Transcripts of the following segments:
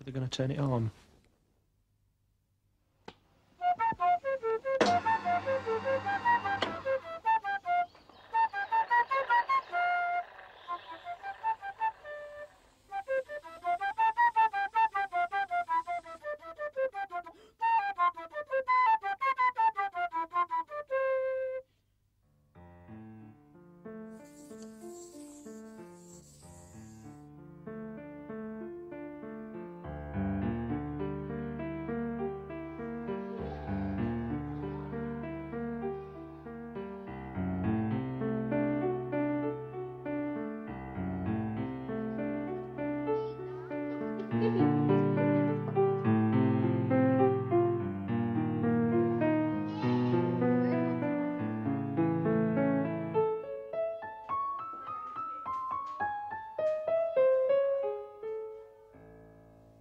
But they're going to turn it on.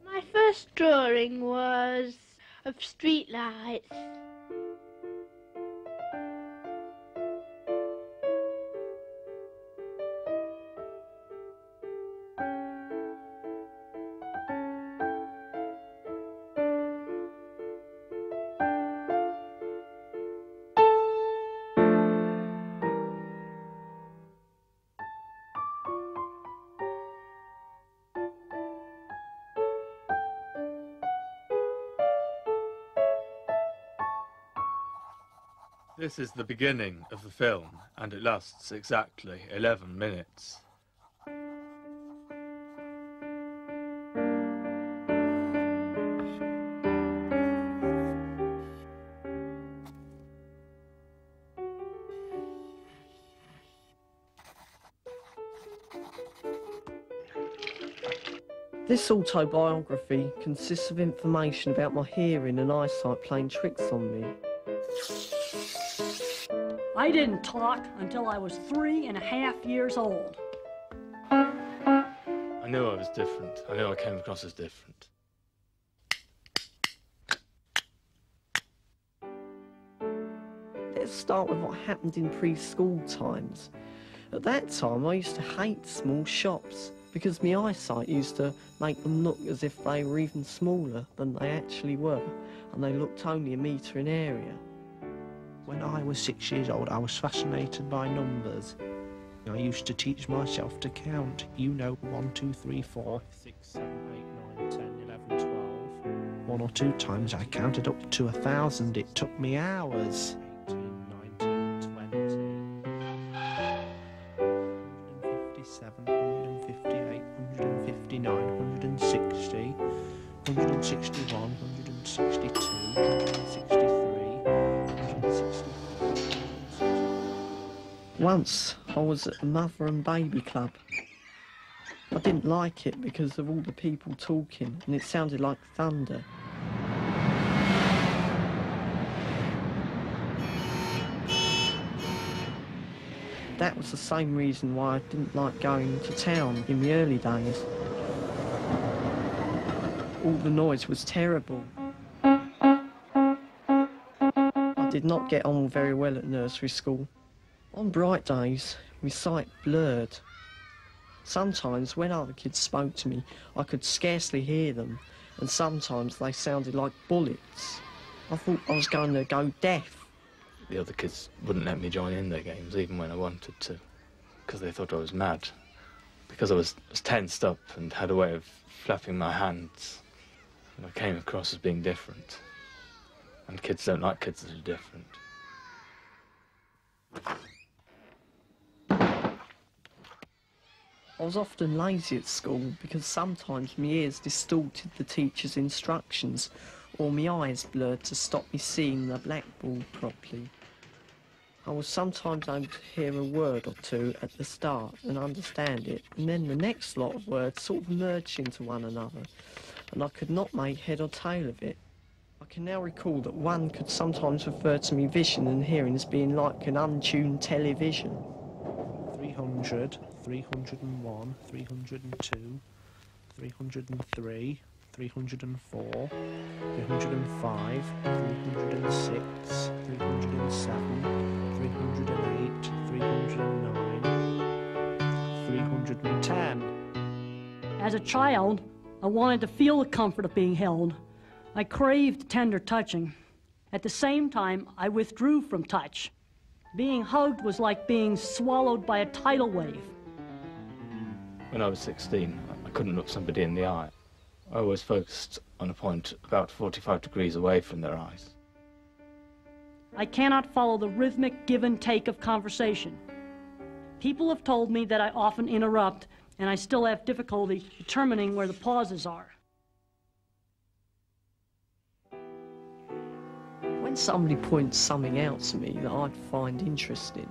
My first drawing was of streetlights. This is the beginning of the film, and it lasts exactly 11 minutes. This autobiography consists of information about my hearing and eyesight playing tricks on me. I didn't talk until I was 3.5 years old. I knew I was different. I knew I came across as different. Let's start with what happened in preschool times. At that time, I used to hate small shops because my eyesight used to make them look as if they were even smaller than they actually were, and they looked only a metre in area. When I was 6 years old, I was fascinated by numbers. I used to teach myself to count. You know, 1, 2, 3, 4, 6, 7, 8, 9, 10, 11, 12. One or two times I counted up to 1,000. It took me hours. 18, 19, 20, 157, 158, 159, 160, 161, 162, 163. Once, I was at the Mother and Baby Club. I didn't like it because of all the people talking, and it sounded like thunder. That was the same reason why I didn't like going to town in the early days. All the noise was terrible. I did not get on very well at nursery school. On bright days, my sight blurred. Sometimes when other kids spoke to me, I could scarcely hear them, and sometimes they sounded like bullets. I thought I was going to go deaf. The other kids wouldn't let me join in their games, even when I wanted to, because they thought I was mad. Because I was tensed up and had a way of flapping my hands, and I came across as being different. And kids don't like kids that are different. I was often lazy at school because sometimes my ears distorted the teacher's instructions, or my eyes blurred to stop me seeing the blackboard properly. I was sometimes able to hear a word or two at the start and understand it, and then the next lot of words sort of merged into one another, and I could not make head or tail of it. I can now recall that one could sometimes refer to me vision and hearing as being like an untuned television. 300, 301, 302, 303, 304, 305, 306, 307, 308, 309, 310. As a child, I wanted to feel the comfort of being held. I craved tender touching. At the same time, I withdrew from touch. Being hugged was like being swallowed by a tidal wave. When I was 16, I couldn't look somebody in the eye. I always focused on a point about 45 degrees away from their eyes. I cannot follow the rhythmic give and take of conversation. People have told me that I often interrupt, and I still have difficulty determining where the pauses are. When somebody points something out to me that I'd find interesting,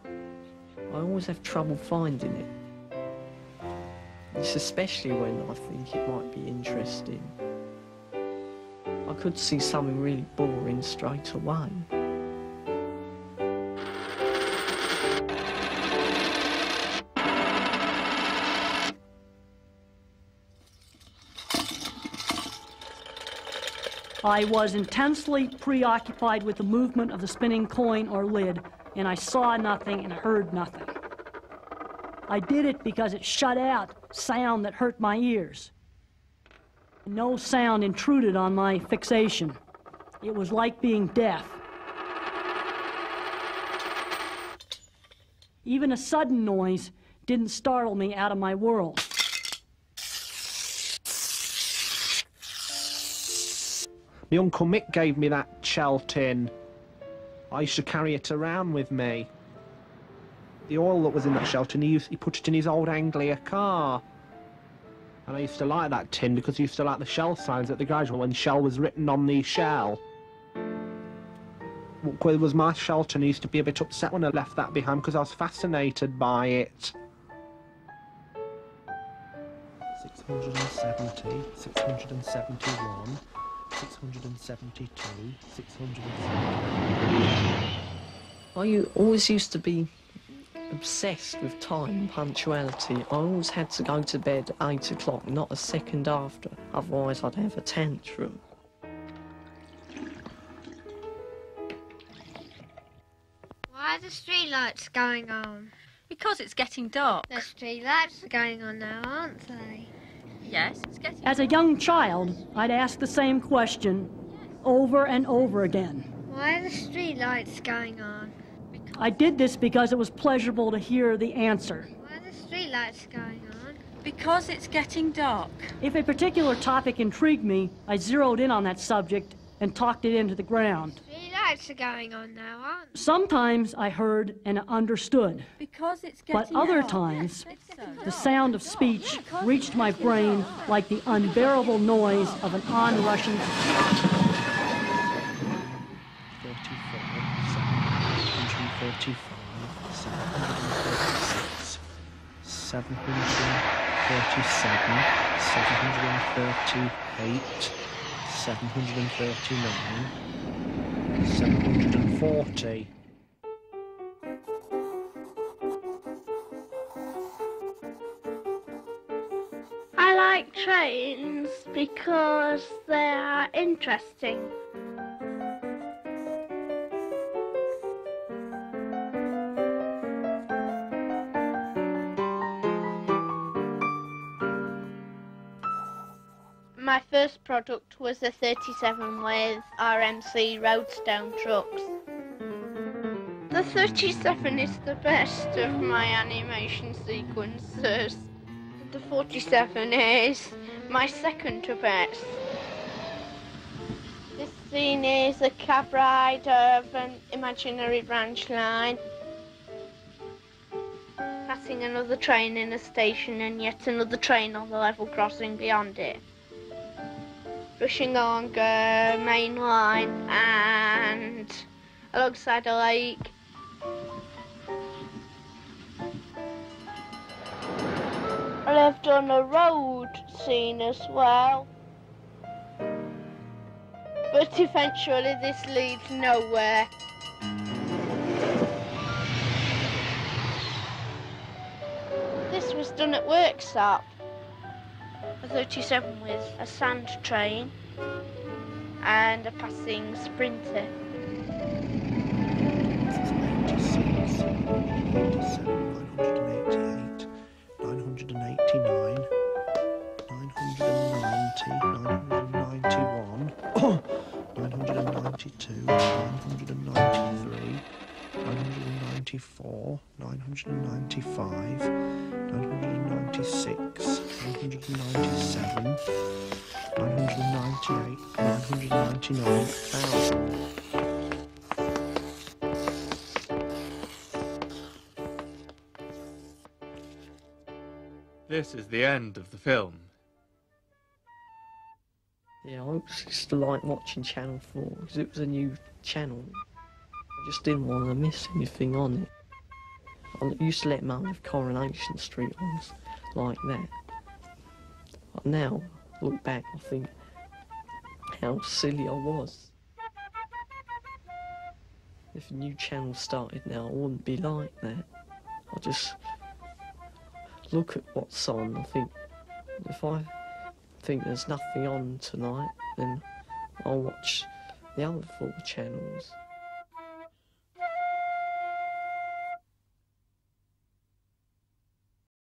I always have trouble finding it. It's especially when I think it might be interesting. I could see something really boring straight away. I was intensely preoccupied with the movement of the spinning coin or lid, and I saw nothing and heard nothing. I did it because it shut out sound that hurt my ears. No sound intruded on my fixation. It was like being deaf. Even a sudden noise didn't startle me out of my world. My Uncle Mick gave me that shell tin. I used to carry it around with me. The oil that was in that shell tin, he put it in his old Anglia car. And I used to like that tin because I used to like the shell signs at the garage when shell was written on the shell. It was my shell tin. I used to be a bit upset when I left that behind because I was fascinated by it. 670, 671, 672, 673. I always used to be obsessed with time and punctuality. I always had to go to bed at 8 o'clock, not a second after, otherwise I'd have a tantrum. Why are the streetlights going on? Because it's getting dark. The streetlights are going on now, aren't they? Yes, it's getting As a young child, I'd ask the same question over and over again. Why are the streetlights going on? I did this because it was pleasurable to hear the answer. Why are the streetlights going on? Because it's getting dark. If a particular topic intrigued me, I zeroed in on that subject and talked it into the ground. Streetlights are going on now, aren't they? Sometimes I heard and understood, Because it's getting but other dark. times, Yes, it's so the sound of speech reached my brain like the unbearable noise of an onrushing 735, 736, 737, 738, 739, 740. I like trains because they are interesting. My first product was a 37 with RMC Roadstone trucks. The 37 is the best of my animation sequences. The 47 is my second to best. This scene is a cab ride of an imaginary branch line, passing another train in a station and yet another train on the level crossing beyond it. Rushing along a main line and alongside a lake. And I've done a road scene as well. But eventually this leads nowhere. This was done at Worksop. A 37 with a sand train and a passing sprinter. This is 86, 987, 988, 989, 990. 991, 992, 993, 994, 995, 996, 997, 998, 999,000. This is the end of the film. Yeah, I used to like watching Channel 4 because it was a new channel. I just didn't want to miss anything on it. I used to let Mum have Coronation Street on like that. But now, look back, I think how silly I was. If a new channel started now, I wouldn't be like that. I just look at what's on. I think if I think there's nothing on tonight, then I'll watch the other 4 channels.